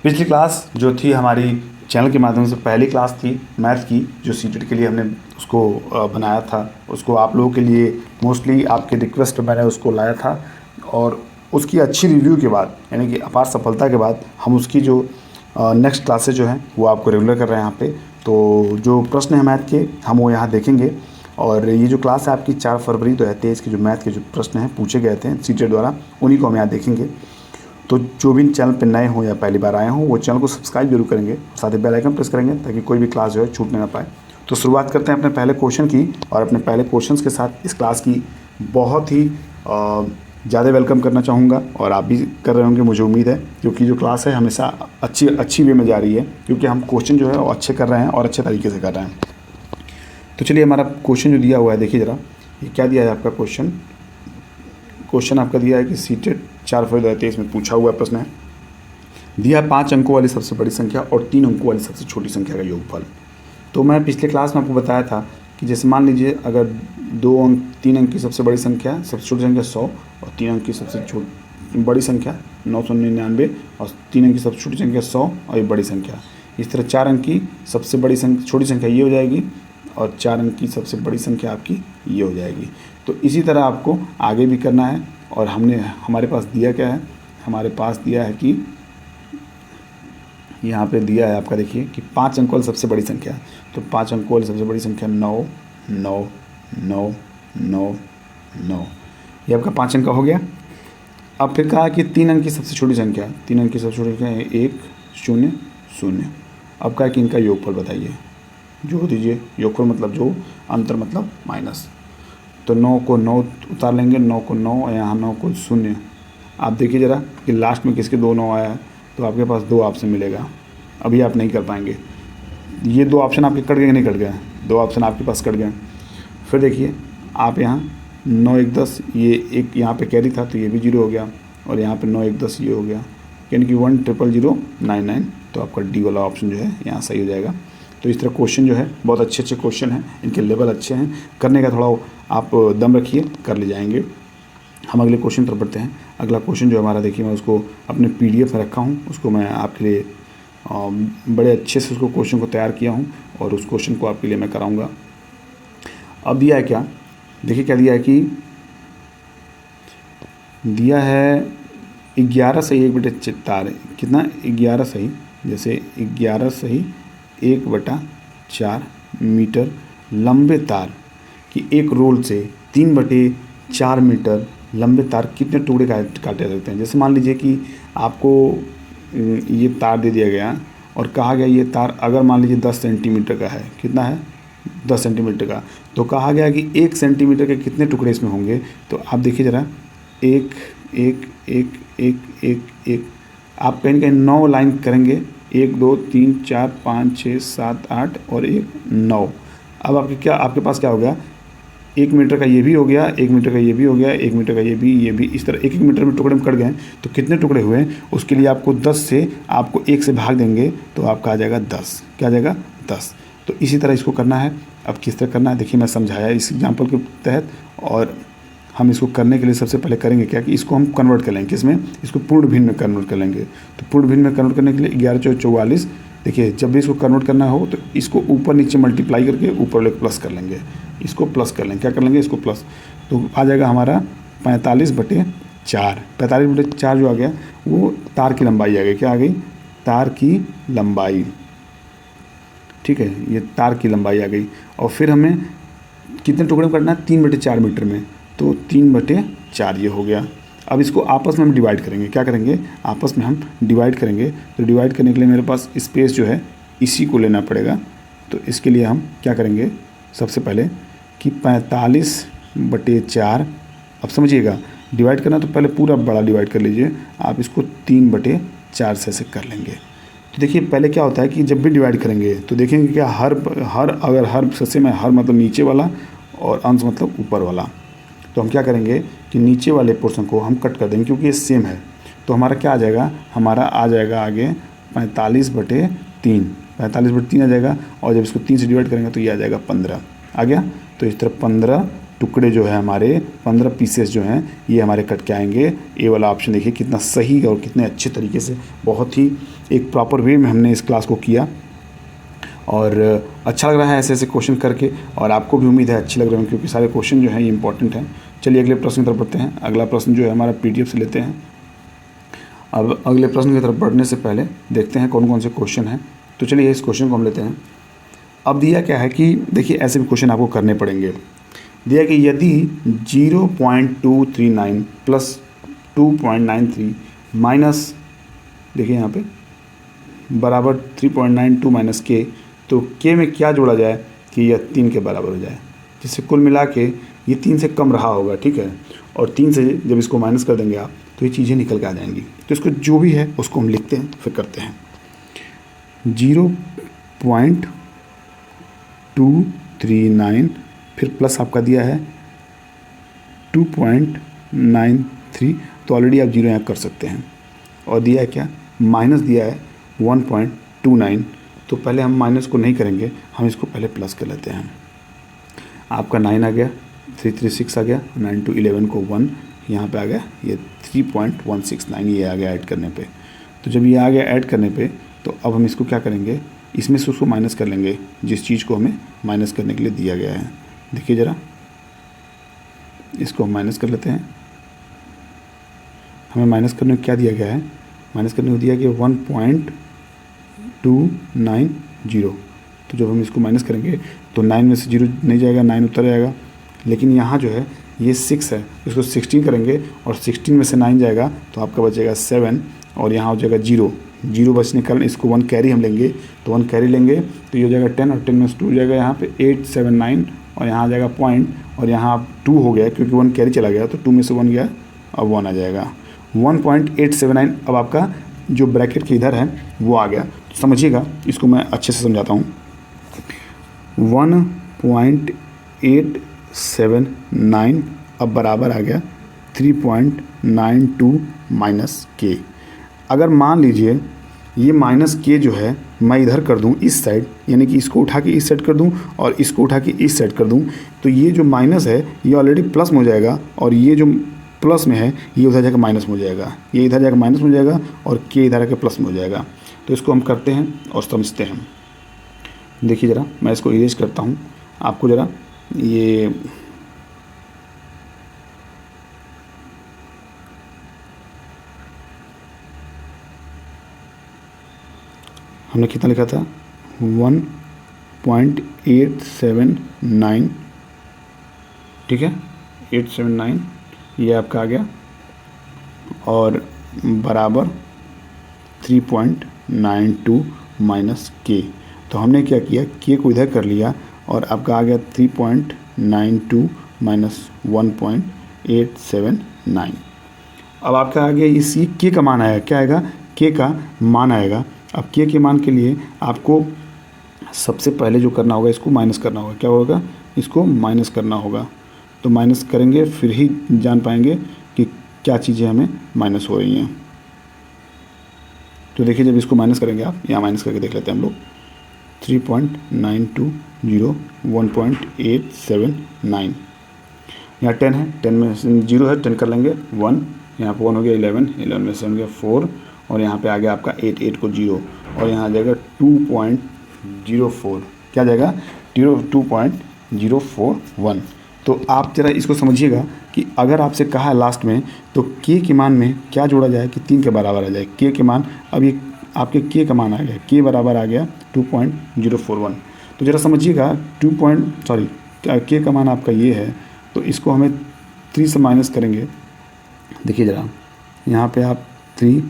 पिछली क्लास जो थी हमारी चैनल के माध्यम से पहली क्लास थी मैथ की, जो सीटेट के लिए हमने उसको बनाया था। उसको आप लोगों के लिए मोस्टली आपके रिक्वेस्ट पर मैंने उसको लाया था, और उसकी अच्छी रिव्यू के बाद यानी कि अपार सफलता के बाद हम उसकी जो नेक्स्ट क्लासेज जो हैं वो आपको रेगुलर कर रहे हैं यहाँ पे। तो जो प्रश्न है मैथ के हम वो यहाँ देखेंगे, और ये जो क्लास है आपकी 4 फरवरी 2023 के जो मैथ के जो प्रश्न हैं पूछे गए थे सीटेट द्वारा, उन्हीं को हम यहाँ देखेंगे। तो जो भी चैनल पर नए हों या पहली बार आए हों वो चैनल को सब्सक्राइब जरूर करेंगे, साथ ही बेल आइकन प्रेस करेंगे ताकि कोई भी क्लास जो है छूटने ना पाए। तो शुरुआत करते हैं अपने पहले क्वेश्चन की, और अपने पहले क्वेश्चंस के साथ इस क्लास की बहुत ही ज़्यादा वेलकम करना चाहूँगा, और आप भी कर रहे होंगे मुझे उम्मीद है, क्योंकि जो क्लास है हमेशा अच्छी वे में जा रही है, क्योंकि हम क्वेश्चन जो है वो अच्छे कर रहे हैं और अच्छे तरीके से कर रहे हैं। तो चलिए हमारा क्वेश्चन जो दिया हुआ है देखिए ज़रा, ये क्या दिया है आपका क्वेश्चन आपका दिया है कि सीटेट 4 फरवरी 2023 में पूछा हुआ प्रश्न है, दिया 5 अंकों वाली सबसे बड़ी संख्या और 3 अंकों वाली सबसे छोटी संख्या का योगफल। तो मैं पिछले क्लास में आपको बताया था कि जैसे मान लीजिए अगर 3 अंक की सबसे बड़ी संख्या, सबसे छोटी संख्या 100, और 3 अंक की सबसे बड़ी संख्या 999, और 3 अंक की सबसे छोटी संख्या 100 और ये बड़ी संख्या, इस तरह 4 अंक की सबसे बड़ी छोटी संख्या ये हो जाएगी, और 4 अंक की सबसे बड़ी संख्या आपकी ये हो जाएगी। तो इसी तरह आपको आगे भी करना है। और हमारे पास दिया क्या है, हमारे पास दिया है कि यहाँ पे दिया है आपका देखिए कि 5 अंकों वाली सबसे बड़ी संख्या, तो 5 अंकों वाली सबसे बड़ी संख्या 9 9 9 9 9, ये आपका 5 अंक का हो गया। अब फिर कहा कि 3 अंक की सबसे छोटी संख्या, 3 अंक की सबसे छोटी संख्या है 1 0 0। अब कहा कि इनका योगफल बताइए, जोड़ दीजिए। योगफल मतलब जो, अंतर मतलब माइनस। तो 9 को 9 उतार लेंगे, 9 को 9 और यहाँ 9 को 0। आप देखिए ज़रा कि लास्ट में किसके 2 9 आया है, तो आपके पास 2 ऑप्शन मिलेगा। अभी आप नहीं कर पाएंगे, ये 2 ऑप्शन आपके कट गए नहीं कट गए, 2 ऑप्शन आपके पास कट गए। फिर देखिए आप यहाँ 9 1 10, ये एक यहाँ पे कैरी था तो ये भी 0 हो गया, और यहाँ पे 9 1 10 ये हो गया, यानी कि 1 0 0 9 9। तो आपका डी वाला ऑप्शन जो है यहाँ सही हो जाएगा। तो इस तरह क्वेश्चन जो है बहुत अच्छे क्वेश्चन हैं, इनके लेवल अच्छे हैं, करने का थोड़ा आप दम रखिए, कर ले जाएंगे। हम अगले क्वेश्चन पर बढ़ते हैं। अगला क्वेश्चन जो हमारा देखिए, मैं उसको अपने PDF में रखा हूँ, उसको मैं आपके लिए बड़े अच्छे से उसको क्वेश्चन को तैयार किया हूँ, और उस क्वेश्चन को आपके लिए मैं कराऊँगा। अब दिया है क्या, देखिए क्या दिया है कि दिया है 11 सही 1/4, कितना 11 सही, जैसे 11 सही 1/4 मीटर लंबे तार कि एक रोल से 3/4 मीटर लंबे तार कितने टुकड़े काटे जा सकते हैं। जैसे मान लीजिए कि आपको ये तार दे दिया गया और कहा गया ये तार अगर मान लीजिए 10 सेंटीमीटर का है, कितना है 10 सेंटीमीटर का, तो कहा गया कि 1 सेंटीमीटर के कितने टुकड़े इसमें होंगे। तो आप देखिए ज़रा, 1 1 1 1 1 1, आप कहीं ना कहीं 9 लाइन करेंगे, 1 2 3 4 5 6 7 8 और 1 9। अब आपके पास क्या हो गया, 1 मीटर का ये भी हो गया, 1 मीटर का ये भी हो गया, 1 मीटर का ये भी, इस तरह 1 1 मीटर में टुकड़े में कट गए। तो कितने टुकड़े हुए, उसके लिए आपको 10 से आपको 1 से भाग देंगे तो आपका आ जाएगा 10, क्या आ जाएगा 10। तो इसी तरह इसको करना है। अब किस तरह करना है देखिए, मैं समझाया इस एग्जाम्पल के तहत, और हम इसको करने के लिए सबसे पहले करेंगे क्या कि इसको हम कन्वर्ट कर लेंगे, किसमें, इसको पूर्ण भिन्न में कन्वर्ट कर लेंगे। तो पूर्ण भिन्न में कन्वर्ट करने के लिए 11 4 44, देखिए जब भी इसको कन्वर्ट करना हो तो इसको ऊपर नीचे मल्टीप्लाई करके ऊपर वाले प्लस कर लेंगे, इसको प्लस कर लेंगे, क्या कर लेंगे, इसको प्लस। तो आ जाएगा हमारा 45/4। 45/4 जो आ गया वो तार की लंबाई आ गई, क्या आ गई, तार की लंबाई, ठीक है, ये तार की लंबाई आ गई। और फिर हमें कितने टुकड़े में करना है, 3/4 मीटर में, तो 3/4 ये हो गया। अब इसको आपस में हम डिवाइड करेंगे, क्या करेंगे, आपस में हम डिवाइड करेंगे। तो डिवाइड करने के लिए मेरे पास स्पेस जो है इसी को लेना पड़ेगा। तो इसके लिए हम क्या करेंगे, सबसे पहले कि 45/4, अब समझिएगा डिवाइड करना तो पहले पूरा बड़ा डिवाइड कर लीजिए, आप इसको 3/4 से ऐसे कर लेंगे। तो देखिए पहले क्या होता है कि जब भी डिवाइड करेंगे तो देखेंगे क्या अगर हर सदस्य में हर मतलब नीचे वाला और अंश मतलब ऊपर वाला, तो हम क्या करेंगे कि नीचे वाले पोर्शन को हम कट कर देंगे क्योंकि ये सेम है। तो हमारा क्या आ जाएगा, हमारा आ जाएगा आगे 45/3, 45/3 आ जाएगा, और जब इसको 3 से डिवाइड करेंगे तो ये आ जाएगा 15 आ गया। तो इस तरह 15 टुकड़े जो है हमारे 15 पीसेस जो हैं ये हमारे कट के आएंगे। ए वाला ऑप्शन देखिए कितना सही और कितने अच्छे तरीके से, बहुत ही एक प्रॉपर वे में हमने इस क्लास को किया और अच्छा लग रहा है ऐसे ऐसे क्वेश्चन करके, और आपको भी उम्मीद है अच्छे लग रहे हैं क्योंकि सारे क्वेश्चन जो हैं ये इंपॉर्टेंट हैं। चलिए अगले प्रश्न की तरफ बढ़ते हैं। अगला प्रश्न जो है हमारा PDF से लेते हैं। अब अगले प्रश्न की तरफ बढ़ने से पहले देखते हैं कौन कौन से क्वेश्चन हैं। तो चलिए इस क्वेश्चन को हम लेते हैं। अब दिया क्या है कि देखिए ऐसे भी क्वेश्चन आपको करने पड़ेंगे। दिया कि यदि 0.239 प्लस 2.93 माइनस, देखिए यहाँ पे बराबर 3.92 माइनस के, तो के में क्या जोड़ा जाए कि यह 3 के बराबर हो जाए, जिससे कुल मिला के ये 3 से कम रहा होगा, ठीक है। और 3 से जब इसको माइनस कर देंगे आप तो ये चीज़ें निकल के आ जाएंगी। तो इसको जो भी है उसको हम लिखते हैं फिर करते हैं। 0.239 फिर प्लस आपका दिया है 2.93, तो ऑलरेडी आप जीरो यहाँ कर सकते हैं। और दिया है क्या, माइनस दिया है 1.29, तो पहले हम माइनस को नहीं करेंगे, हम इसको पहले प्लस कर लेते हैं। आपका 9 आ गया, 336 आ गया, 9 to 11 को 1 यहाँ पे आ गया, ये 3.169 ये आ गया ऐड करने पे। तो जब ये आ गया ऐड करने पे, तो अब हम इसको क्या करेंगे, इसमें से उसको माइनस कर लेंगे जिस चीज़ को हमें माइनस करने के लिए दिया गया है। देखिए ज़रा, इसको हम माइनस कर लेते हैं। हमें माइनस करने को क्या दिया गया है, माइनस करने को दिया गया 1.290। तो जब हम इसको माइनस करेंगे तो 9 में से 0 नहीं जाएगा, 9 उतर जाएगा। लेकिन यहाँ जो है ये 6 है, इसको 16 करेंगे और 16 में से 9 जाएगा तो आपका बचेगा 7 और यहाँ हो जाएगा 0 बचने का इसको 1 कैरी हम लेंगे, तो 1 कैरी लेंगे तो ये हो जाएगा 10 और 10 में से 2 हो जाएगा यहाँ पे 879 और यहाँ आ जाएगा पॉइंट और यहाँ 2 हो गया क्योंकि 1 कैरी चला गया तो 2 में से 1 गया, अब 1 आ जाएगा 1.879। अब आपका जो ब्रैकेट के इधर है वो आ गया। तो समझिएगा, इसको मैं अच्छे से समझाता हूँ। 1.879 अब बराबर आ गया 3.92 माइनस के। अगर मान लीजिए ये माइनस के जो है मैं इधर कर दूं इस साइड, यानी कि इसको उठा के इस साइड कर दूं और इसको उठा के इस साइड कर दूं, तो ये जो माइनस है ये ऑलरेडी प्लस में हो जाएगा और ये जो प्लस में है ये उधर जाकर माइनस में हो जाएगा, ये इधर जाकर माइनस में हो जाएगा और के इधर आकर प्लस में हो जाएगा। तो इसको हम करते हैं और समझते हैं। देखिए ज़रा, मैं इसको इरेज करता हूँ आपको ज़रा, ये हमने कितना लिखा था 1.879, ठीक है 879 ये आपका आ गया और बराबर 3.92 माइनस के। तो हमने क्या किया, के को इधर कर लिया और आपका आ गया 3.92 माइनस 1.879। अब आपका आ गया इसी के का मान आएगा, क्या आएगा, के का मान आएगा। अब के मान के लिए आपको सबसे पहले जो करना होगा इसको माइनस करना होगा। क्या होगा, इसको माइनस करना होगा। तो माइनस करेंगे फिर ही जान पाएंगे कि क्या चीज़ें हमें माइनस हो रही हैं। तो देखिए जब इसको माइनस करेंगे आप, यहाँ माइनस करके देख लेते हैं हम लोग, 3.920 1.879, यहाँ 10 है, 10 में 0 है, 10 कर लेंगे 1, यहाँ पर 1 हो गया 11, 11 में से हो गया 4 और यहाँ पे आ गया आपका 8 को 0 और यहाँ आ जाएगा 2.04, क्या जाएगा 2.041। तो आप जरा इसको समझिएगा कि अगर आपसे कहा है लास्ट में तो के मान में क्या जोड़ा जाए कि 3 के बराबर आ जाए। के मान, अब ये आपके के का मान आ गया, के बराबर आ गया 2.041। तो ज़रा समझिएगा के का मान आपका ये है, तो इसको हमें 3 से माइनस करेंगे। देखिए ज़रा, यहाँ पे आप 3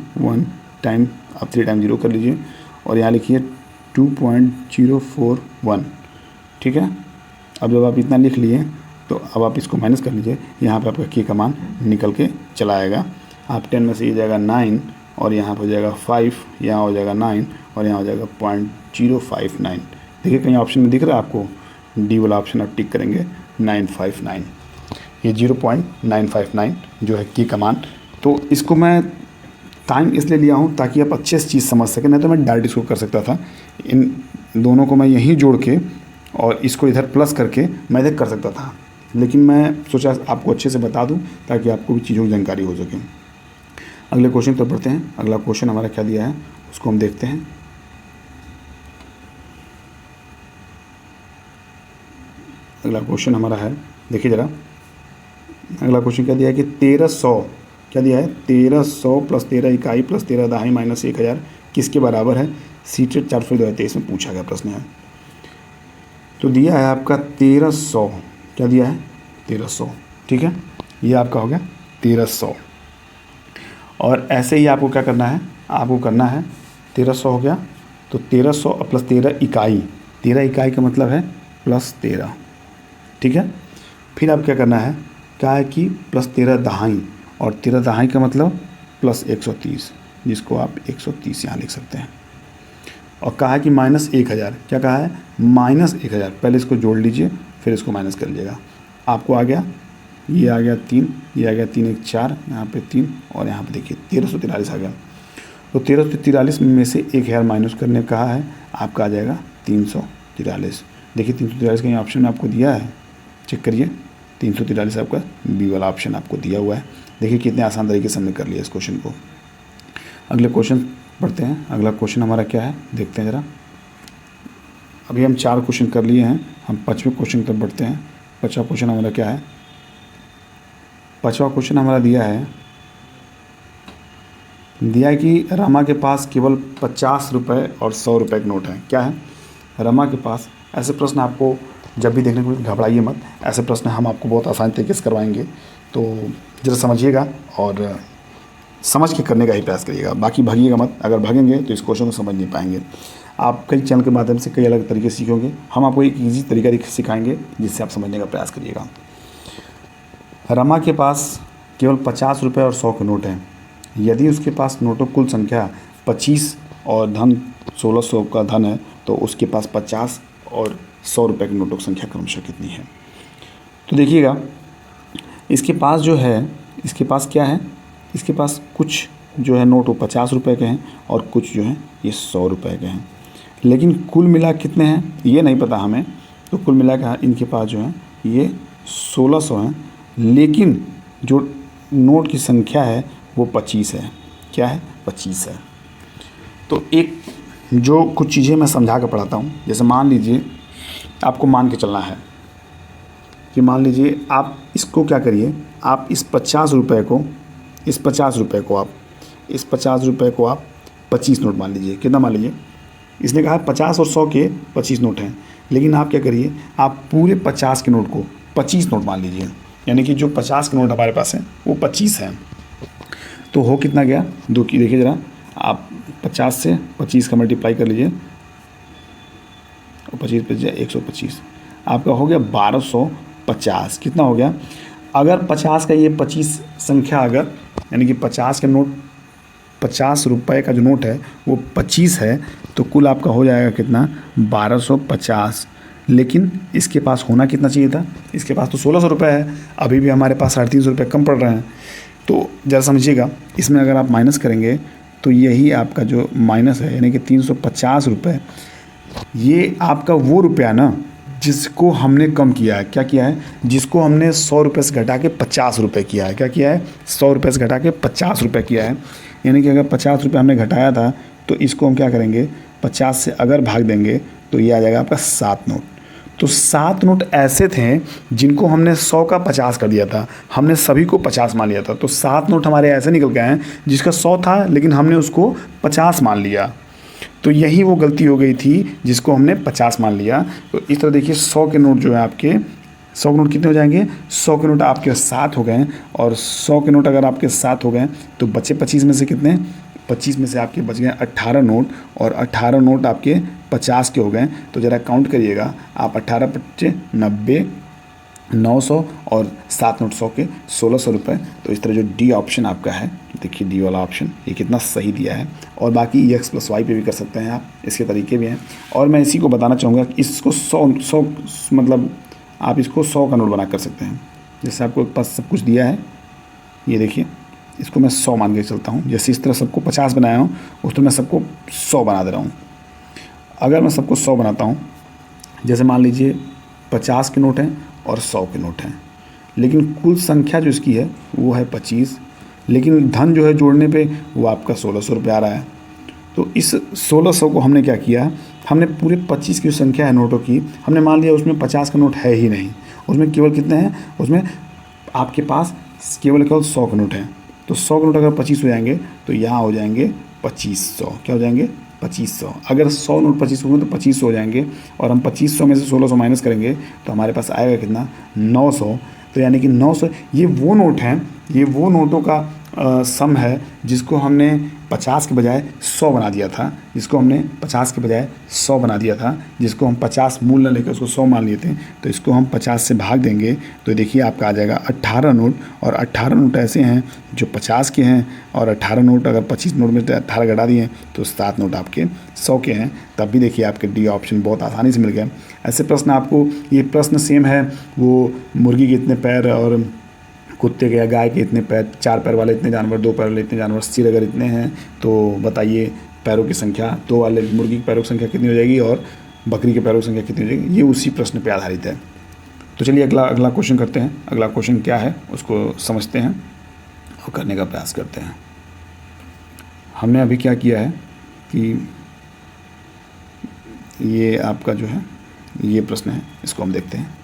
टाइम 0 कर लीजिए और यहाँ लिखिए 2.041, ठीक है। अब जब आप इतना लिख लिए तो अब आप इसको माइनस कर लीजिए, यहाँ पे आपका के का मान निकल के चला आएगा। आप 10 में से ये जाएगा 9 और यहाँ पर हो जाएगा 5, यहाँ हो जाएगा 9 और यहाँ हो जाएगा 0.059। देखिए कहीं ऑप्शन में दिख रहा है आपको, डी वाला ऑप्शन आप टिक करेंगे 959, ये 0.959 जो है के का मान। तो इसको मैं टाइम इसलिए लिया हूँ ताकि आप अच्छे से चीज़ समझ सकें, नहीं तो मैं डायरेक्ट इसको कर सकता था। इन दोनों को मैं यहीं जोड़ के और इसको इधर प्लस करके मैं इधर कर सकता था, लेकिन मैं सोचा आपको अच्छे से बता दूं ताकि आपको भी चीज़ों की जानकारी हो सके। अगले क्वेश्चन पर बढ़ते हैं। अगला क्वेश्चन हमारा क्या दिया है उसको हम देखते हैं। अगला क्वेश्चन हमारा है, देखिए ज़रा, अगला क्वेश्चन क्या दिया है कि 1300, क्या दिया है 1300 प्लस 13 इकाई प्लस 13 दहाई माइनस 1000 किसके बराबर है। सीटेट 4 फरवरी 2023 में पूछा गया प्रश्न है। तो दिया है आपका 1300, क्या दिया है 1300, ठीक है, ये आपका हो गया 1300। और ऐसे ही आपको क्या करना है, आपको करना है 1300 हो गया तो 1300 प्लस 13 इकाई, 13 इकाई का मतलब है प्लस 13, ठीक है। फिर आप क्या करना है, क्या है कि प्लस 13 दहाई, और 13 दहाई का मतलब प्लस 130, जिसको आप 130 यहाँ लिख सकते हैं। और कहा है कि माइनस 1000, क्या कहा है माइनस 1000, पहले इसको जोड़ लीजिए फिर इसको माइनस कर लीजिएगा। आपको आ गया, ये आ गया 3, ये आ गया 3 1 4, यहाँ पे 3 और यहाँ पे देखिए 1343 आ गया। तो 1343 में से 1000 माइनस करने कहा है, आपका आ जाएगा 343। देखिए 343 का यहाँ ऑप्शन आपको दिया है, चेक करिए 343 आपका बी वाला ऑप्शन आपको दिया हुआ है। देखिए कितने आसान तरीके से हमने कर लिया इस क्वेश्चन को। अगले क्वेश्चन पढ़ते हैं। अगला क्वेश्चन हमारा क्या है देखते हैं ज़रा। अभी हम 4 क्वेश्चन कर लिए हैं, हम 5वें क्वेश्चन तक बढ़ते हैं। 5वां क्वेश्चन हमारा क्या है, 5वां क्वेश्चन हमारा दिया है कि रमा के पास केवल 50 रुपये और 100 रुपये के नोट हैं। क्या है रमा के पास, ऐसे प्रश्न आपको जब भी देखने को घबराइए मत, ऐसे प्रश्न हम आपको बहुत आसान तरीके से करवाएंगे, तो ज़रा समझिएगा और समझ के करने का ही प्रयास करिएगा, बाकी भागिएगा मत। अगर भागेंगे तो इस क्वेश्चन को समझ नहीं पाएंगे। आप कई चैनल के माध्यम से कई अलग तरीके सीखोगे, हम आपको एक ईजी तरीका सिखाएंगे जिससे आप समझने का प्रयास करिएगा। रमा के पास केवल 50 रुपये और 100 के नोट हैं। यदि उसके पास नोटों कुल संख्या 25 और धन 1600 का धन है तो उसके पास 50 और 100 रुपये के नोटों की संख्या क्रमशः कितनी है। तो देखिएगा इसके पास जो है, इसके पास क्या है, इसके पास कुछ जो है नोट वो 50 रुपये के हैं और कुछ जो हैं ये 100 रुपये के हैं, लेकिन कुल मिला कितने हैं ये नहीं पता हमें। तो कुल मिला के इनके पास जो है ये 1600 हैं, लेकिन जो नोट की संख्या है वो 25 है। क्या है 25 है। तो एक जो कुछ चीज़ें मैं समझा कर पढ़ाता हूँ, जैसे मान लीजिए आपको मान के चलना है कि मान लीजिए आप इसको क्या करिए, आप इस 50 रुपये को, इस 50 रुपये को आप, इस 50 रुपये को आप 25 नोट मान लीजिए। कितना मान लीजिए, इसने कहा 50 और 100 के 25 नोट हैं, लेकिन आप क्या करिए, आप पूरे 50 के नोट को 25 नोट मान लीजिए, यानी कि जो 50 के नोट हमारे पास हैं वो 25 हैं। तो हो कितना गया, दो की देखिए ज़रा, आप 50 से 25 का मल्टीप्लाई कर लीजिए और 25 पे 125, आपका हो गया 1250। कितना हो गया, अगर 50 का ये 25 संख्या, अगर यानी कि 50 का नोट, 50 रुपये का जो नोट है वो 25 है, तो कुल आपका हो जाएगा कितना 1250। लेकिन इसके पास होना कितना चाहिए था, इसके पास तो 1600 रुपये है, अभी भी हमारे पास 350 रुपये कम पड़ रहे हैं। तो ज़रा समझिएगा, इसमें अगर आप माइनस करेंगे तो यही आपका जो माइनस है यानी कि 350 रुपये, ये आपका वो रुपया ना जिसको हमने कम किया है। क्या किया है, जिसको हमने 100 रुपये से घटा के 50 रुपये किया है। क्या किया है, 100 रुपये से घटा के 50 रुपये किया है। यानी कि अगर 50 रुपये हमने घटाया था तो इसको हम क्या करेंगे, 50 से अगर भाग देंगे तो ये आ जाएगा आपका 7 नोट। तो 7 नोट ऐसे थे जिनको हमने 100 का 50 कर दिया था, हमने सभी को 50 मान लिया था। तो 7 नोट हमारे ऐसे निकल गए हैं जिसका 100 था लेकिन हमने उसको 50 मान लिया। तो यही वो गलती हो गई थी जिसको हमने 50 मान लिया। तो इस तरह देखिए 100 के नोट जो है आपके, 100 के नोट कितने हो जाएंगे, 100 के नोट आपके 7 हो गए, और 100 के नोट अगर आपके 7 हो गए तो बचे 25 में से कितने, 25 में से आपके बच गए 18 नोट, और 18 नोट आपके 50 के हो गए। तो ज़रा काउंट करिएगा आप, 18 × 90, 900 और 7 नोट 100 के 1600 रुपये। तो इस तरह जो डी ऑप्शन आपका है, देखिए डी वाला ऑप्शन ये कितना सही दिया है। और बाकी x + y पे भी कर सकते हैं आप, इसके तरीके भी हैं। और मैं इसी को बताना चाहूँगा कि इसको 100 मतलब आप इसको 100 का नोट बना कर सकते हैं। जैसे आपको पास सब कुछ दिया है, ये देखिए इसको मैं 100 मान के चलता हूँ। जैसे इस तरह सबको 50 बनाया हूँ उस तरह मैं सबको 100 बना दे रहा हूँ। अगर मैं सबको 100 बनाता हूँ, जैसे मान लीजिए 50 के नोट हैं और 100 के नोट हैं। लेकिन कुल संख्या जो इसकी है वो है 25, लेकिन धन जो है जोड़ने पे वो आपका 1600 रुपये आ रहा है। तो इस 1600 को हमने क्या किया, हमने पूरे 25 की जो संख्या है नोटों की, हमने मान लिया उसमें 50 का नोट है ही नहीं, उसमें केवल कितने हैं, उसमें आपके पास केवल 100 के नोट हैं। तो 100 के नोट अगर 25 हो जाएंगे तो यहाँ हो जाएंगे 2500। क्या हो जाएंगे? 2500। अगर 100 नोट 25 होंगे तो 2500 हो जाएंगे, और हम 2500 में से 1600 माइनस करेंगे तो हमारे पास आएगा कितना? 900। तो यानी कि 900 ये वो नोट हैं, ये वो नोटों का सम है जिसको हमने 50 के बजाय 100 बना दिया था, जिसको हमने 50 के बजाय 100 बना दिया था, जिसको हम 50 मूल न लेकर उसको 100 मान लिए थे। तो इसको हम 50 से भाग देंगे तो देखिए आपका आ जाएगा 18 नोट। और 18 नोट ऐसे हैं जो 50 के हैं, और 18 नोट अगर 25 नोट में 18 घटा दिए तो 7 नोट आपके 100 के हैं। तब भी देखिए आपके डी ऑप्शन बहुत आसानी से मिल गया। ऐसे प्रश्न आपको, ये प्रश्न सेम है, वो मुर्गी के इतने पैर और कुत्ते के या गाय के इतने पैर, 4 पैर वाले इतने जानवर, 2 पैर वाले इतने जानवर, सिर अगर इतने हैं तो बताइए पैरों की संख्या, 2 वाले मुर्गी के पैरों की संख्या कितनी हो जाएगी और बकरी के पैरों की संख्या कितनी हो जाएगी। ये उसी प्रश्न पे आधारित है। तो चलिए अगला क्वेश्चन करते हैं। अगला क्वेश्चन क्या है उसको समझते हैं और करने का प्रयास करते हैं। हमने अभी क्या किया है कि ये आपका जो है ये प्रश्न है, इसको हम देखते हैं।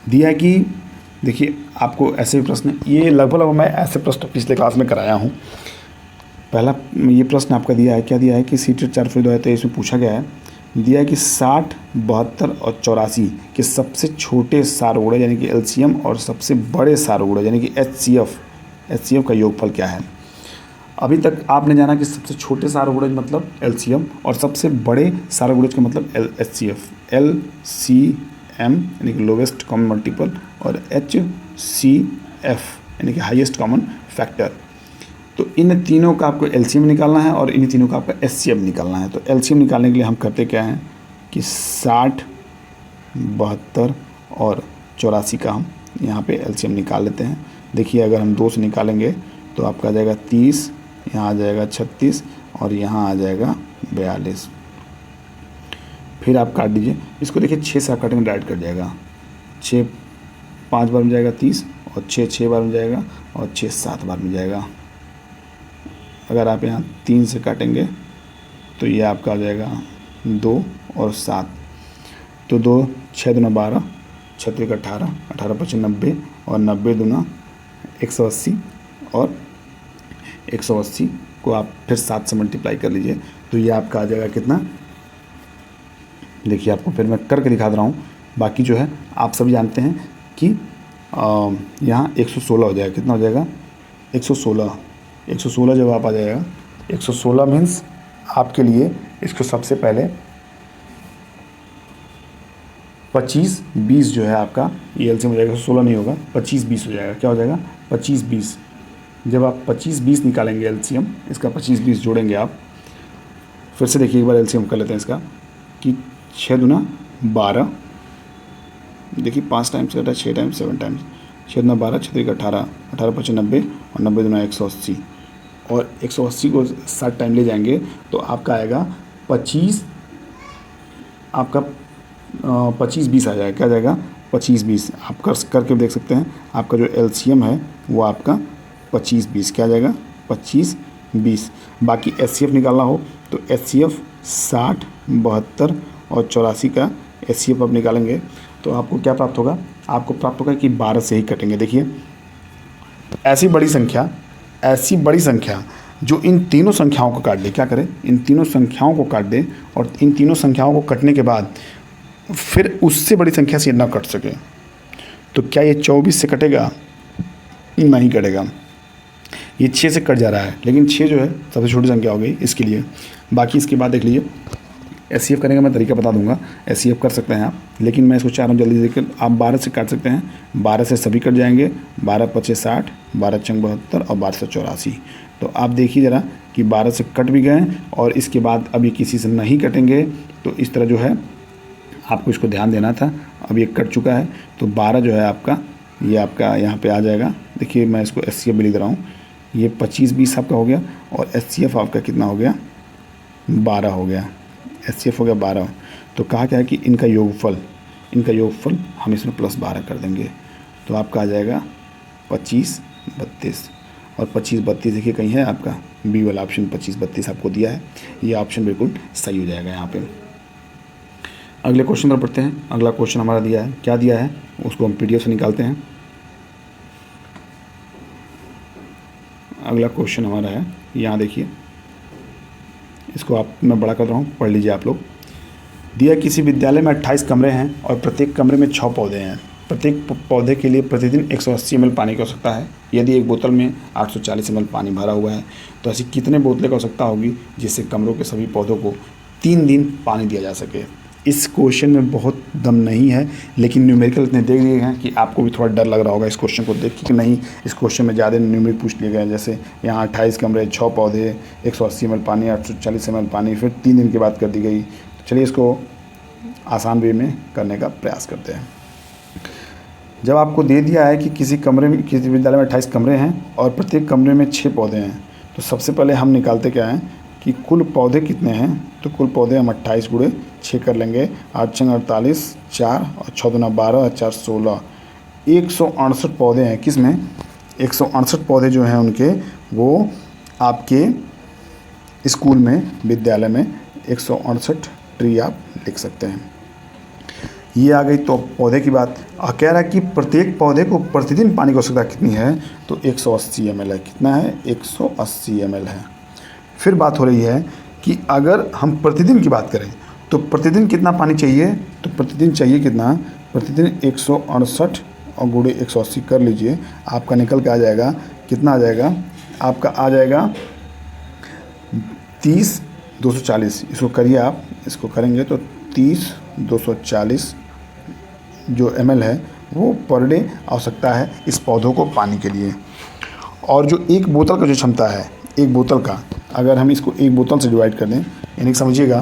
दिया है कि देखिए आपको ऐसे प्रश्न, ये लगभग मैं ऐसे प्रश्न पिछले क्लास में कराया हूँ। पहला ये प्रश्न आपका दिया है, क्या दिया है कि सीटेट 4 इसमें पूछा गया है, दिया है कि 60, 72 और 84 के सबसे छोटे सारगुणज यानी कि एलसीएम और सबसे बड़े सारगुणज यानी कि एचसीएफ का योगफल क्या है। अभी तक आपने जाना कि सबसे छोटे सारगुणज मतलब एलसीएम और सबसे बड़े सारगुणज का मतलब एचसीएफ। एलसीएम यानी कि लोवेस्ट कॉमन मल्टीपल और एचसीएफ यानी कि हाईएस्ट कॉमन फैक्टर। तो इन तीनों का आपको एलसीएम निकालना है और इन तीनों का आपका एचसीएफ निकालना है। तो एलसीएम निकालने के लिए हम करते क्या हैं कि 60, 72 और 84 का हम यहाँ पे एलसीएम निकाल लेते हैं। देखिए अगर हम 2 से निकालेंगे तो आपका आ जाएगा 30, यहाँ आ जाएगा 36 और यहाँ आ जाएगा 42। फिर आप काट दीजिए इसको। देखिए 6 से आप काटेंगे डायरेक्ट कट जाएगा। 6 5 बार में जाएगा 30 और 6 6 बार में जाएगा और 6 7 बार में जाएगा। अगर आप यहाँ 3 से काटेंगे तो ये आपका आ जाएगा 2 और 7। तो 2 6 दूना 12, 6 3 18, 18 5 90 और 90 दूना 180 और 180 को आप फिर 7 से मल्टीप्लाई कर लीजिए तो ये आपका आ जाएगा कितना। देखिए आपको फिर मैं करके दिखा दे रहा हूँ। बाकी जो है आप सभी जानते हैं कि यहाँ 116 हो जाएगा। कितना हो जाएगा? 116 जब आप आ जाएगा 116 मीन्स आपके लिए इसको सबसे पहले 25 20 जो है आपका ये एलसीएम हो जाएगा। 116 नहीं होगा, 25 20 हो जाएगा। क्या हो जाएगा? 25 20। जब आप 25 20 निकालेंगे एलसीएम, इसका 25 20 जोड़ेंगे आप। फिर से देखिए एक बार एलसीएम कर लेते हैं इसका कि 6 दूना 12, देखिए 5 टाइम्स कटा, 6 टाइम्स 7 टाइम्स, 6 दूना 12, 6 3 18, 18 5 90 और 90 दूना 180 और 180 को 60 टाइम ले जाएंगे तो आपका आएगा 25 आपका 25 20 आ जाएगा। क्या जाएगा? 25 20। आप करके देख सकते हैं। आपका जो एलसीएम है वो आपका 25 20 क्या जाएगा? 25 20। बाकी एचसीएफ निकालना हो तो एचसीएफ 60, 72 और 84 का एचसीएफ आप निकालेंगे तो आपको क्या प्राप्त होगा? आपको प्राप्त होगा कि 12 से ही कटेंगे। देखिए ऐसी बड़ी संख्या जो इन तीनों संख्याओं को काट दे, क्या करें? इन तीनों संख्याओं को काट दे और इन तीनों संख्याओं को कटने के बाद फिर उससे बड़ी संख्या से ना कट सके तो क्या ये 24 से कटेगा? नहीं कटेगा। ये 6 से कट जा रहा है, लेकिन 6 जो है सबसे छोटी संख्या हो गई इसके लिए। बाकी इसके बाद देख लीजिए एचसीएफ करने का मैं तरीका बता दूंगा। एचसीएफ कर सकते हैं आप, लेकिन मैं इसको चाह रहा हूँ जल्दी देखकर। आप 12 से काट सकते हैं, 12 से सभी कट जाएंगे। 12 5 60, 12 6 72 और 12 से 84। तो आप देखिए ज़रा कि 12 से कट भी गए और इसके बाद अभी किसी से नहीं कटेंगे। तो इस तरह जो है आपको इसको ध्यान देना था। अब ये कट चुका है तो 12 जो है आपका ये आपका यहाँ पे आ जाएगा। देखिए मैं इसको एचसीएफ भी लिख रहा हूँ। ये 25 20 आपका हो गया और एचसीएफ आपका कितना हो गया? 12 हो गया। एचसीएफ हो गया 12। तो कहा क्या है कि इनका इनका योगफल हम इसमें +12 कर देंगे, तो आपका आ जाएगा 25 32। और 25 32 देखिए कहीं है आपका बी वाला ऑप्शन 25 32 आपको दिया है, ये ऑप्शन बिल्कुल सही हो जाएगा यहाँ पे। अगले क्वेश्चन पर पढ़ते हैं। अगला क्वेश्चन हमारा दिया है, क्या दिया है उसको हम PDF से निकालते हैं। अगला क्वेश्चन हमारा है, यहाँ देखिए, इसको मैं बड़ा कर रहा हूँ, पढ़ लीजिए आप लोग। दिया किसी विद्यालय में 28 कमरे हैं और प्रत्येक कमरे में 6 पौधे हैं। प्रत्येक पौधे के लिए प्रतिदिन 180 ml पानी की आवश्यकता है। यदि एक बोतल में 840 ml पानी भरा हुआ है तो ऐसी कितने बोतलें की आवश्यकता होगी जिससे कमरों के सभी पौधों को 3 दिन पानी दिया जा सके। इस क्वेश्चन में बहुत दम नहीं है, लेकिन न्यूमेरिकल इतने देख लिए हैं कि आपको भी थोड़ा डर लग रहा होगा इस क्वेश्चन को देख के कि नहीं, इस क्वेश्चन में ज़्यादा न्यूमेरिक पूछ लिए गए। जैसे यहाँ 28 कमरे, 6 पौधे, 180 ml पानी, 840 ml पानी, फिर 3 दिन की बात कर दी गई। तो चलिए इसको आसान वे में करने का प्रयास करते हैं। जब आपको दे दिया है कि किसी विद्यालय में 28 कमरे हैं और प्रत्येक कमरे में 6 पौधे हैं, तो सबसे पहले हम निकालते क्या हैं कि कुल पौधे कितने हैं। तो कुल पौधे हम 28 × 6 कर लेंगे, 8 × 48, 4 और 6 दूना 12 और 4 16, 168 पौधे हैं। किस में 168 पौधे जो हैं उनके, वो आपके स्कूल में, विद्यालय में 168 ट्री आप लिख सकते हैं। ये आ गई तो पौधे की बात। कह रहा है कि प्रत्येक पौधे को प्रतिदिन पानी की आवश्यकता कितनी है, तो 180 ml है। कितना है, 180 ml है। फिर बात हो रही है कि अगर हम प्रतिदिन की बात करें तो प्रतिदिन कितना पानी चाहिए, तो प्रतिदिन चाहिए कितना, प्रतिदिन 168 और गुणे 180 कर लीजिए, आपका निकल के आ जाएगा, कितना आ जाएगा, आपका आ जाएगा 30 240। इसको करिए आप, इसको करेंगे तो 30 240 जो ml है वो पर डे आवश्यकता है इस पौधों को पानी के लिए। और जो एक बोतल का जो क्षमता है, एक बोतल का, अगर हम इसको एक बोतल से डिवाइड कर दें, यानी कि समझिएगा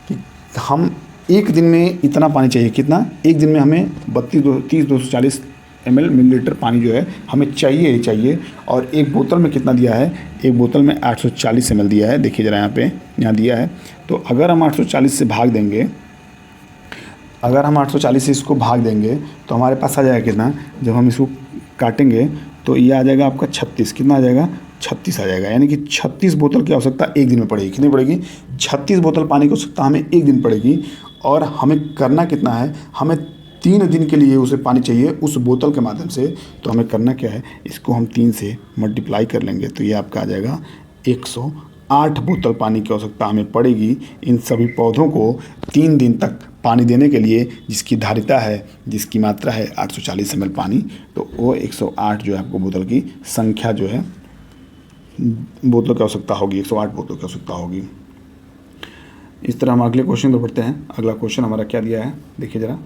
कि हम एक दिन में इतना पानी चाहिए, कितना, एक दिन में हमें 30 240 मिलीलीटर पानी जो है हमें चाहिए ही चाहिए। और एक बोतल में कितना दिया है, एक बोतल में 840 ml दिया है, देखिए ज़रा यहाँ दिया है। तो अगर हम 840 से भाग देंगे, अगर हम 840 से इसको भाग देंगे तो हमारे पास आ जाएगा कितना, जब हम इसको काटेंगे तो ये आ जाएगा आपका 36। कितना आ जाएगा, 36 आ जाएगा। यानी कि 36 बोतल की आवश्यकता एक दिन में पड़ेगी। कितनी पड़ेगी, 36 बोतल पानी की आवश्यकता हमें एक दिन पड़ेगी। और हमें करना कितना है, हमें 3 दिन के लिए उसे पानी चाहिए उस बोतल के माध्यम से। तो हमें करना क्या है, इसको हम 3 से मल्टीप्लाई कर लेंगे तो ये आपका आ जाएगा 108 बोतल पानी की आवश्यकता हमें पड़ेगी इन सभी पौधों को 3 दिन तक पानी देने के लिए, जिसकी धारिता है, जिसकी मात्रा है 840 ml पानी। तो वो 108 जो है आपको बोतल की संख्या जो है, बोतल की आवश्यकता होगी, 108 बोतल की आवश्यकता होगी। इस तरह हम अगले क्वेश्चन पर बढ़ते हैं। अगला क्वेश्चन हमारा क्या दिया है, देखिए ज़रा।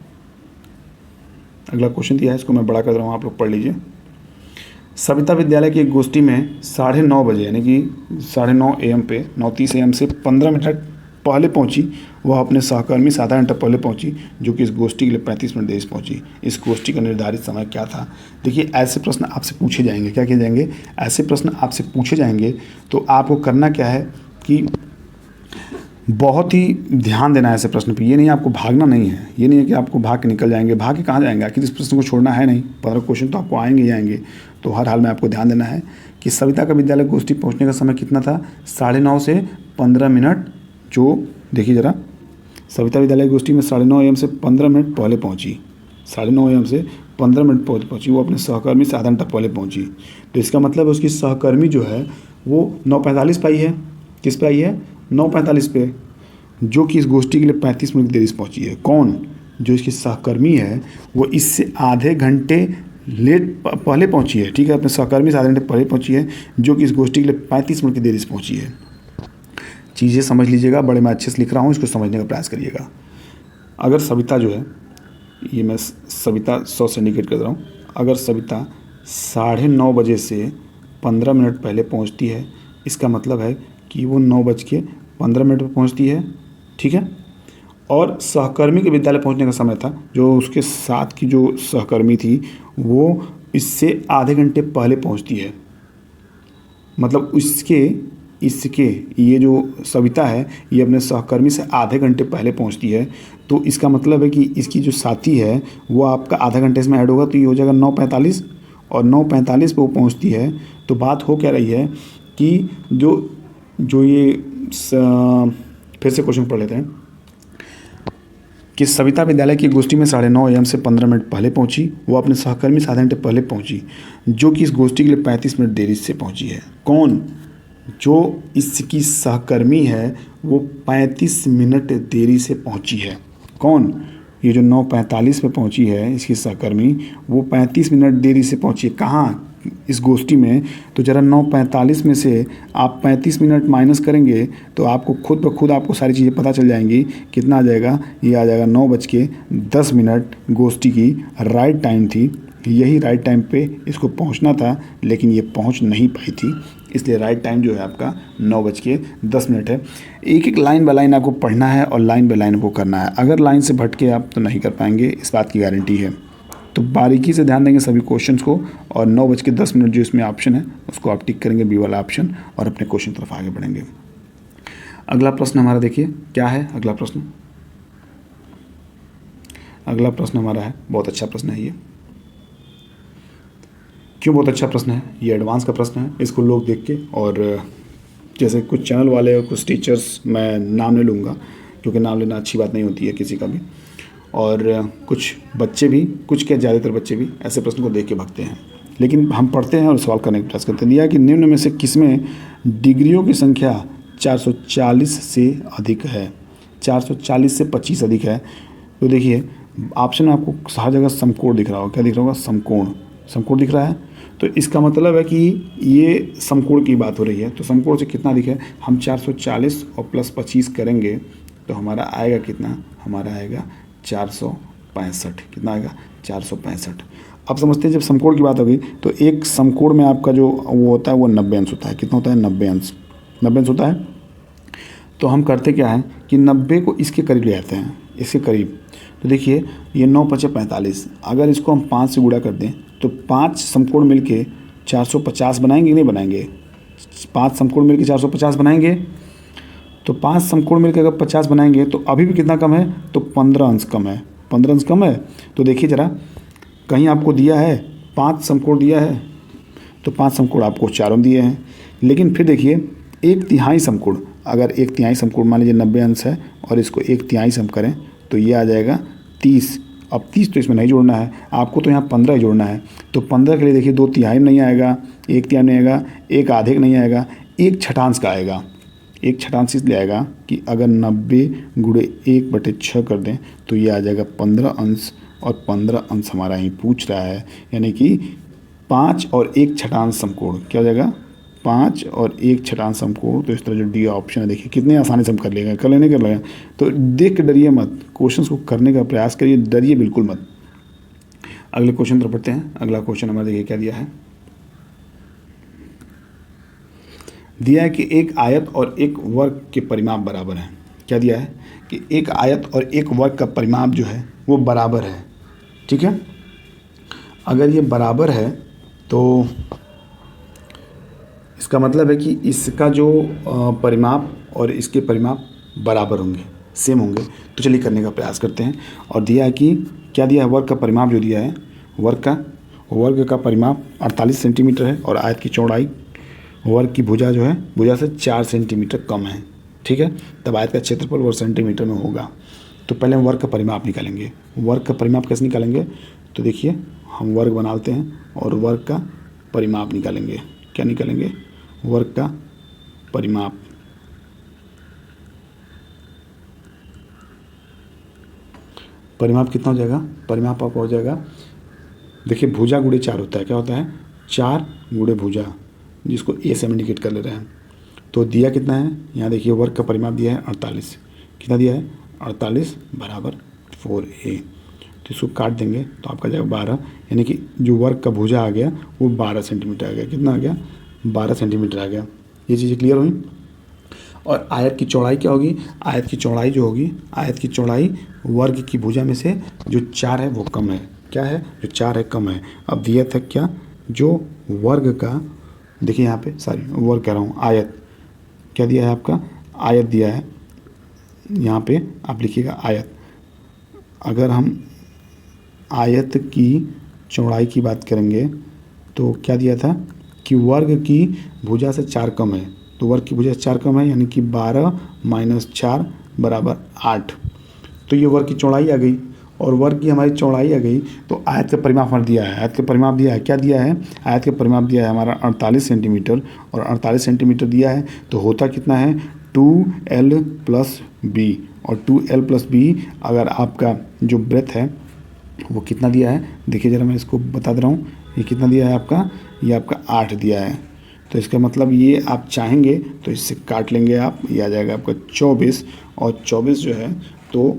अगला क्वेश्चन दिया है, इसको मैं बड़ा कर रहा हूँ, आप लोग पढ़ लीजिए। सविता विद्यालय की एक गोष्ठी में 9:30 बजे, यानी कि 9:30 AM पे 9:30 AM से 15 मिनट पहले पहुंची। वह अपने सहकर्मी से आधा घंटा पहले पहुंची, जो कि इस गोष्ठी के लिए 35 मिनट देर से पहुंची। इस गोष्ठी का निर्धारित समय क्या था। देखिए ऐसे प्रश्न आपसे पूछे जाएंगे, क्या किए जाएंगे, ऐसे प्रश्न आपसे पूछे जाएंगे। तो आपको करना क्या है कि बहुत ही ध्यान देना है ऐसे प्रश्न पे। ये नहीं आपको भागना नहीं है, ये नहीं है कि आपको भाग के निकल जाएंगे, भाग के कहाँ जाएंगे, आखिर इस प्रश्न को छोड़ना है नहीं। 15 क्वेश्चन तो आपको आएंगे ही आएंगे। तो हर हाल में आपको ध्यान देना है कि सविता का विद्यालय गोष्ठी पहुंचने का समय कितना था, 9:30 से 15 मिनट। जो देखिए ज़रा, सविता विद्यालय गोष्ठी में 9:30 AM से 15 मिनट पहले पहुंची, 9:30 AM से 15 मिनट पहुंची। वो अपने सहकर्मी से आधा घंटा पहले पहुंची। तो इसका मतलब उसकी सहकर्मी जो है वो 9:45 पे आई है। किस पे आई है, 9:45 पे, जो कि इस गोष्ठी के लिए 35 मिनट देरी से पहुंची है। कौन, जो इसकी सहकर्मी है वो इससे आधे घंटे पहले पहुंची है। ठीक है, अपने सहकर्मी से आधे घंटे पहले पहुंची है, जो कि इस गोष्ठी के लिए 35 मिनट की देरी से पहुंची है। चीज़ें समझ लीजिएगा, बड़े मैं अच्छे से लिख रहा हूँ, इसको समझने का प्रयास करिएगा। अगर सविता जो है, ये मैं सविता 100 से इंडिकेट कर रहा हूँ, अगर सविता 9:30 बजे से 15 मिनट पहले पहुँचती है, इसका मतलब है कि वो 9:15 पर पहुँचती है। ठीक है, और सहकर्मी के विद्यालय पहुँचने का समय था, जो उसके साथ की जो सहकर्मी थी वो इससे आधे घंटे पहले पहुँचती है। मतलब उसके इसके ये जो सविता है ये अपने सहकर्मी से आधे घंटे पहले पहुंचती है, तो इसका मतलब है कि इसकी जो साथी है वो आपका आधा घंटे इसमें ऐड होगा, तो ये हो जाएगा 9:45 और 9:45 पे वो पहुंचती है। तो बात हो क्या रही है कि जो ये फिर से क्वेश्चन पढ़ लेते हैं कि सविता विद्यालय की गोष्ठी में 9:30 AM से 15 मिनट पहले पहुंची। वो अपने सहकर्मी से आधे घंटे पहले पहुंची, जो कि इस गोष्ठी के लिए 35 मिनट देरी से पहुंची है। कौन? जो इसकी सहकर्मी है वो 35 मिनट देरी से पहुंची है। कौन? ये जो 9:45 पे पहुंची है इसकी सहकर्मी, वो 35 मिनट देरी से पहुंची है। कहाँ? इस गोष्ठी में। तो ज़रा 9:45 में से आप 35 मिनट माइनस करेंगे तो आपको खुद ब खुद आपको सारी चीज़ें पता चल जाएंगी। कितना आ जाएगा? ये आ जाएगा 9:10 गोष्ठी की राइट टाइम थी। यही राइट टाइम पे इसको पहुंचना था, लेकिन ये पहुंच नहीं पाई थी, इसलिए राइट टाइम जो है आपका 9:10 है। एक एक लाइन बाय लाइन आपको पढ़ना है और लाइन बाय लाइन को करना है। अगर लाइन से भटके आप तो नहीं कर पाएंगे, इस बात की गारंटी है। तो बारीकी से ध्यान देंगे सभी क्वेश्चंस को, और 9:10 जो इसमें ऑप्शन है उसको आप टिक करेंगे, बी वाला ऑप्शन, और अपने क्वेश्चन तरफ आगे बढ़ेंगे। अगला प्रश्न हमारा देखिए क्या है। अगला प्रश्न हमारा है, बहुत अच्छा प्रश्न है ये। क्यों बहुत अच्छा प्रश्न है? ये एडवांस का प्रश्न है। इसको लोग देख के, और जैसे कुछ चैनल वाले और कुछ टीचर्स, मैं नाम नहीं लूँगा क्योंकि नाम लेना अच्छी बात नहीं होती है किसी का भी, और कुछ बच्चे भी, कुछ क्या ज़्यादातर बच्चे भी ऐसे प्रश्न को देख के भागते हैं। लेकिन हम पढ़ते हैं और सवाल करने का प्रयास करते हैं। दिया कि निम्न में से किसमें डिग्रियों की संख्या 440 से अधिक है? 440 से 25 अधिक है। तो देखिए ऑप्शन में आपको हर जगह समकोण दिख रहा होगा। क्या दिख रहा होगा? समकोण दिख रहा है। तो इसका मतलब है कि ये समकोण की बात हो रही है। तो समकोण से कितना अधिक है? हम 440 और प्लस 25 करेंगे तो हमारा आएगा कितना? हमारा आएगा 465। कितना आएगा? 465। अब समझते हैं जब समकोण की बात होगी तो एक समकोण में आपका जो वो होता है वो 90 अंश होता है। कितना होता है? 90 अंश। 90 अंश होता है। तो हम करते क्या है कि 90 को इसके करीब ले आते हैं, इसके करीब। तो देखिए ये 9×5 = 45। अगर इसको हम 5 से गुणा कर दें तो 5 समकोण मिलके 450 बनाएंगे, नहीं बनाएंगे? 5 समकोण मिलके 450 बनाएंगे। तो 5 समकोण मिलकर अगर 50 बनाएंगे तो अभी भी कितना कम है? तो 15 अंश कम है। 15 अंश कम है। तो देखिए ज़रा, कहीं आपको दिया है 5 समकोण दिया है, तो 5 समकोण आपको चारों दिए हैं। लेकिन फिर देखिए 1/3 समकोण, अगर 1/3 समकोण मान लीजिए 90 अंश है और इसको 1/3 हम करें तो ये आ जाएगा 30। अब 30 तो इसमें नहीं जोड़ना है आपको, तो यहाँ 15 ही जोड़ना है। तो 15 के लिए देखिए 2/3 में नहीं आएगा, 1/3 नहीं आएगा, 1/2 का नहीं आएगा, 1/6 का आएगा। 1/6 इसलिए आएगा कि अगर 90 × 1/6 कर दें तो ये आ जाएगा 15 अंश, और 15 अंश हमारा ही पूछ रहा है। यानी कि 5 और 1/6 समकोण क्या हो जाएगा? 5 और 1/6 समकोण। तो इस तरह जो डी ऑप्शन है, देखिए कितने आसानी से हम कर लेंगे, कर लेने कर लेंगे। तो देख के डरिए मत, क्वेश्चंस को करने का प्रयास करिए, डरिए बिल्कुल मत। अगले क्वेश्चन तरफ बढ़ते हैं। अगला क्वेश्चन हमारा देखिए क्या दिया है। दिया है कि एक आयत और एक वर्ग के परिमाप बराबर हैं। क्या दिया है कि एक आयत और एक वर्ग का परिमाप जो है वो बराबर है। ठीक है, अगर ये बराबर है तो इसका मतलब है कि इसका जो परिमाप और इसके परिमाप बराबर होंगे, सेम होंगे। तो चलिए करने का प्रयास करते हैं। और दिया है कि क्या दिया है? वर्ग का परिमाप जो दिया है, वर्ग का परिमाप 48 सेंटीमीटर है, और आयत की चौड़ाई वर्ग की भुजा जो है भुजा से 4 सेंटीमीटर कम है। ठीक है, तब आयत का क्षेत्रफल वर्ग सेंटीमीटर में होगा। तो पहले हम वर्ग का परिमाप निकालेंगे। वर्ग का परिमाप कैसे निकालेंगे? तो देखिए हम वर्ग बनाते हैं और वर्ग का परिमाप निकालेंगे। क्या निकालेंगे? वर्ग का परिमाप। परिमाप कितना हो जाएगा? परिमाप आपका हो जाएगा, देखिए भुजा × 4 होता है। क्या होता है? 4 × भुजा, जिसको ए से हम इंडिकेट कर ले रहे हैं। तो दिया कितना है? यहाँ देखिए वर्ग का परिमाप दिया है 48। कितना दिया है? 48 = 4a। तो इसको काट देंगे तो आपका जाएगा 12, यानी कि जो वर्ग का भुजा आ गया वो 12 सेंटीमीटर आ गया। कितना आ गया? 12 सेंटीमीटर आ गया। ये चीज़ें क्लियर हुई। और आयत की चौड़ाई क्या होगी? आयत की चौड़ाई जो होगी, आयत की चौड़ाई वर्ग की भुजा में से जो 4 है वो कम है। क्या है? जो 4 है कम है। अब दिया था क्या? जो वर्ग का, देखिए यहाँ पे वर्ग कह रहा हूँ, आयत क्या दिया है आपका, आयत दिया है। यहाँ पे आप लिखिएगा आयत। अगर हम आयत की चौड़ाई की बात करेंगे तो क्या दिया था कि वर्ग की भुजा से 4 कम है, तो वर्ग की भुजा से 4 कम है यानी कि 12 - 4 = 8। तो ये वर्ग की चौड़ाई आ गई, और वर्ग की हमारी चौड़ाई आ गई तो आयत का परिमाप हमारा दिया है। आयत का परिमाप दिया है, क्या दिया है, आयत का परिमाप दिया है हमारा 48 सेंटीमीटर, और 48 सेंटीमीटर दिया है तो होता कितना है 2L + B, और 2L + B अगर आपका जो ब्रेथ है वो कितना दिया है, देखिए ज़रा मैं इसको बता दे रहा हूँ, ये कितना दिया है आपका, ये आपका 8 दिया है। तो इसका मतलब ये आप चाहेंगे तो इससे काट लेंगे आप, ये आ जाएगा आपका 24, और 24 जो है तो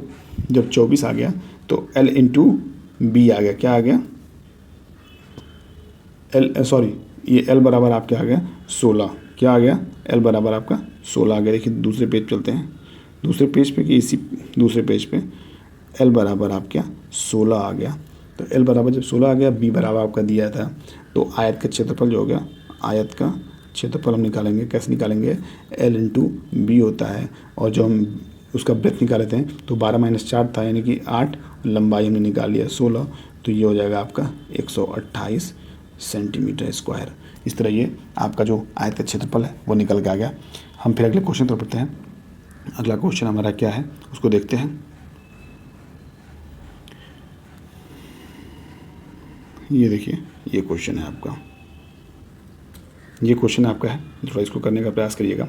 जब 24 आ गया तो L × B आ गया, क्या आ गया ये L बराबर आपके आ गया 16, क्या आ गया, L बराबर आपका 16 आ गया। देखिए दूसरे पेज चलते हैं, दूसरे पेज पे कि इसी दूसरे पेज पे L बराबर आपका 16 आ गया। तो L बराबर जब 16 आ गया, B बराबर आपका दिया था, तो आयत का क्षेत्रफल जो हो गया, आयत का क्षेत्रफल हम निकालेंगे, कैसे निकालेंगे, L × B होता है, और जो हम उसका ब्रेथ निकाले थे तो 12 - 4 था यानी कि 8, लंबाई हमने निकाल लिया 16, तो ये हो जाएगा आपका 128 सेंटीमीटर स्क्वायर। इस तरह ये आपका जो आयत का क्षेत्रफल है वो निकल के आ गया। हम फिर अगले क्वेश्चन पर पढ़ते हैं। अगला क्वेश्चन हमारा क्या है उसको देखते हैं। ये देखिए ये क्वेश्चन है आपका, ये क्वेश्चन आपका है, थोड़ा इसको करने का प्रयास करिएगा।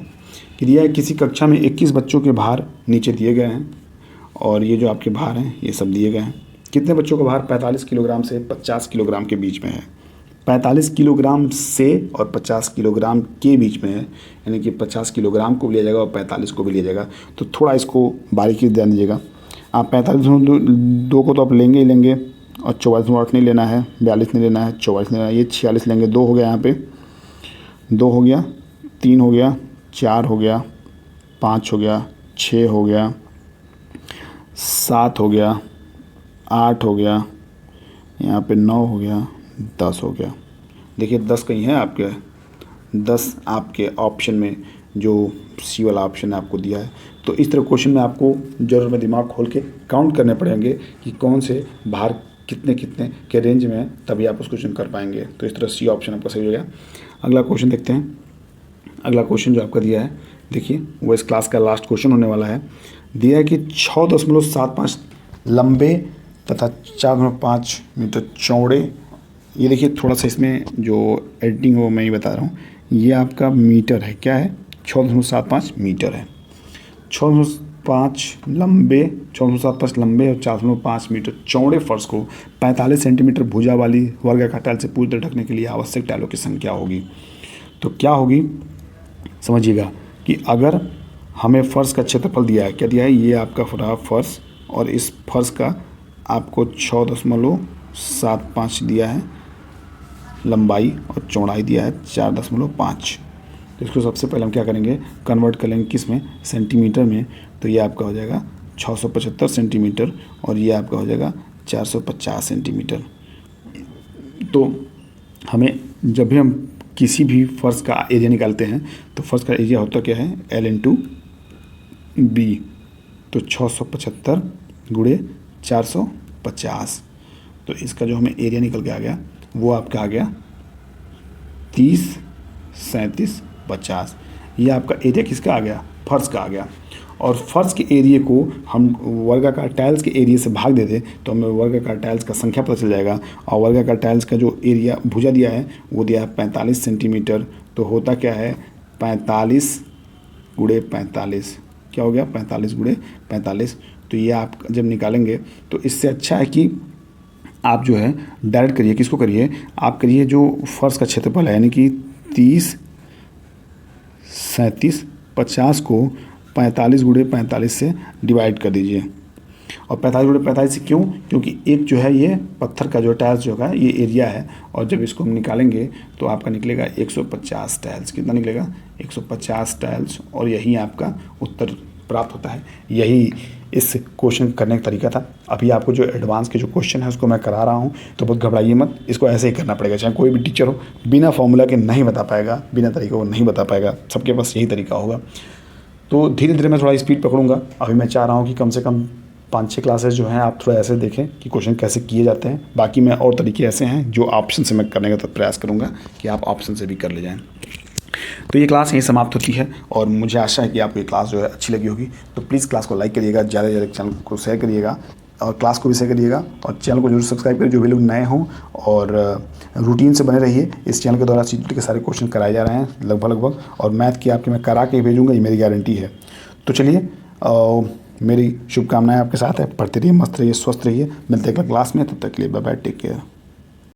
कि दिया है किसी कक्षा में 21 बच्चों के भार नीचे दिए गए हैं, और ये जो आपके भार हैं ये सब दिए गए हैं। कितने बच्चों का भार 45 किलोग्राम से 50 किलोग्राम के बीच में है। 45 किलोग्राम से और 50 किलोग्राम के बीच में है, यानी कि 50 किलोग्राम को भी लिया जाएगा और 45 को भी लिया जाएगा। तो थोड़ा इसको बारीकी ध्यान दीजिएगा। आप 45 को तो आप लेंगे ही लेंगे, और 44 नहीं लेना है, 42 नहीं लेना है, 44 नहीं लेना है, ये 46 लेंगे। 2 हो गया, यहाँ पे 2 हो गया, 3 हो गया, 4 हो गया, 5 हो गया, 6 हो गया, 7 हो गया, 8 हो गया, यहाँ पे 9 हो गया, 10 हो गया। देखिए 10 कहीं है आपके, 10 आपके ऑप्शन में जो सी वाला ऑप्शन आपको दिया है। तो इस तरह क्वेश्चन में आपको जरूर में दिमाग खोल के काउंट करने पड़ेंगे कि कौन से भार कितने कितने के रेंज में है, तभी आप उस क्वेश्चन कर पाएंगे। तो इस तरह सी ऑप्शन आपका सही हो गया। अगला क्वेश्चन देखते हैं। अगला क्वेश्चन जो आपका दिया है, देखिए वो इस क्लास का लास्ट क्वेश्चन होने वाला है। दिया है कि 6.75 लंबे तथा 4.5 मीटर चौड़े, ये देखिए थोड़ा सा इसमें जो एडिटिंग हो मैं ही बता रहा हूँ, ये आपका मीटर है, क्या है 6.75 मीटर है। 6.5 लंबे 6.75 लंबे और 4.5 मीटर चौड़े फर्श को 45 सेंटीमीटर भुजा वाली वर्गाकार टाइल से पूरी तरह ढकने के लिए आवश्यक टाइलों की संख्या होगी। तो क्या होगी समझिएगा कि अगर हमें फर्श का क्षेत्रफल दिया है, क्या दिया है, ये आपका फर्श, और इस फर्श का आपको 6.75 दिया है लंबाई, और चौड़ाई दिया है 4.5। तो इसको सबसे पहले हम क्या करेंगे, कन्वर्ट कर लेंगे किस में, सेंटीमीटर में। तो ये आपका हो जाएगा 675 सेंटीमीटर, और ये आपका हो जाएगा 450 सेंटीमीटर। तो हमें जब भी हम किसी भी फर्श का एरिया निकालते हैं तो फर्श का एरिया होता क्या है, L × B। तो 675 × 450, तो इसका जो हमें एरिया निकल के आ गया वो आपका आ गया 30, 37, 50। ये आपका एरिया किसका आ गया, फर्श का आ गया। और फर्श के एरिया को हम वर्गाकार टाइल्स के एरिया से भाग देते तो हमें वर्गाकार टाइल्स का संख्या पता चल जाएगा। और वर्गाकार टाइल्स का जो एरिया भुजा दिया है वो दिया है 45 सेंटीमीटर। तो होता क्या है 45 × 45, क्या हो गया 45 × 45। तो ये आप जब निकालेंगे तो इससे अच्छा है कि आप जो है डायरेक्ट करिए, किसको करिए, आप करिए जो फर्श का क्षेत्रफल है, यानी कि 30, 37, 50 को 45 × 45 से डिवाइड कर दीजिए। और 45 × 45 से क्यों, क्योंकि एक जो है ये पत्थर का जो टाइल्स जो है ये एरिया है, और जब इसको हम निकालेंगे तो आपका निकलेगा 150 टाइल्स। कितना निकलेगा 150 टाइल्स, और यही आपका उत्तर प्राप्त होता है। यही इस क्वेश्चन करने का तरीका था। अभी आपको जो एडवांस के जो क्वेश्चन है उसको मैं करा रहा हूँ, तो बहुत घबराइए मत, इसको ऐसे ही करना पड़ेगा। चाहे कोई भी टीचर हो, बिना फॉर्मूला के नहीं बता पाएगा, बिना तरीके को नहीं बता पाएगा, सबके पास यही तरीका होगा। तो धीरे धीरे मैं थोड़ा स्पीड पकड़ूंगा। अभी मैं चाह रहा हूँ कि कम से कम 5-6 क्लासेस जो हैं आप थोड़ा ऐसे देखें कि क्वेश्चन कैसे किए जाते हैं। बाकी मैं और तरीके ऐसे हैं जो ऑप्शन से मैं करने का तो प्रयास करूँगा कि आप ऑप्शन से भी कर ले जाएँ। तो ये क्लास यहीं समाप्त होती है और मुझे आशा है कि आपको ये क्लास जो है अच्छी लगी होगी। तो प्लीज़ क्लास को लाइक करिएगा, ज़्यादा से ज़्यादा चैनल को शेयर करिएगा और क्लास को भी शेयर करिएगा और चैनल को जरूर सब्सक्राइब करिए जो भी लोग नए हों, और रूटीन से बने रहिए। इस चैनल के द्वारा CGT के सारे क्वेश्चन कराए जा रहे हैं लगभग, और मैथ की आपके मैं करा के भेजूँगा, ये मेरी गारंटी है। तो चलिए, मेरी शुभकामनाएं आपके साथ है। पढ़ते रहिए, मस्त रहिए, स्वस्थ रहिए। मिलते हैं अगला क्लास में, तब तक के लिए बाय बाय, टेक केयर।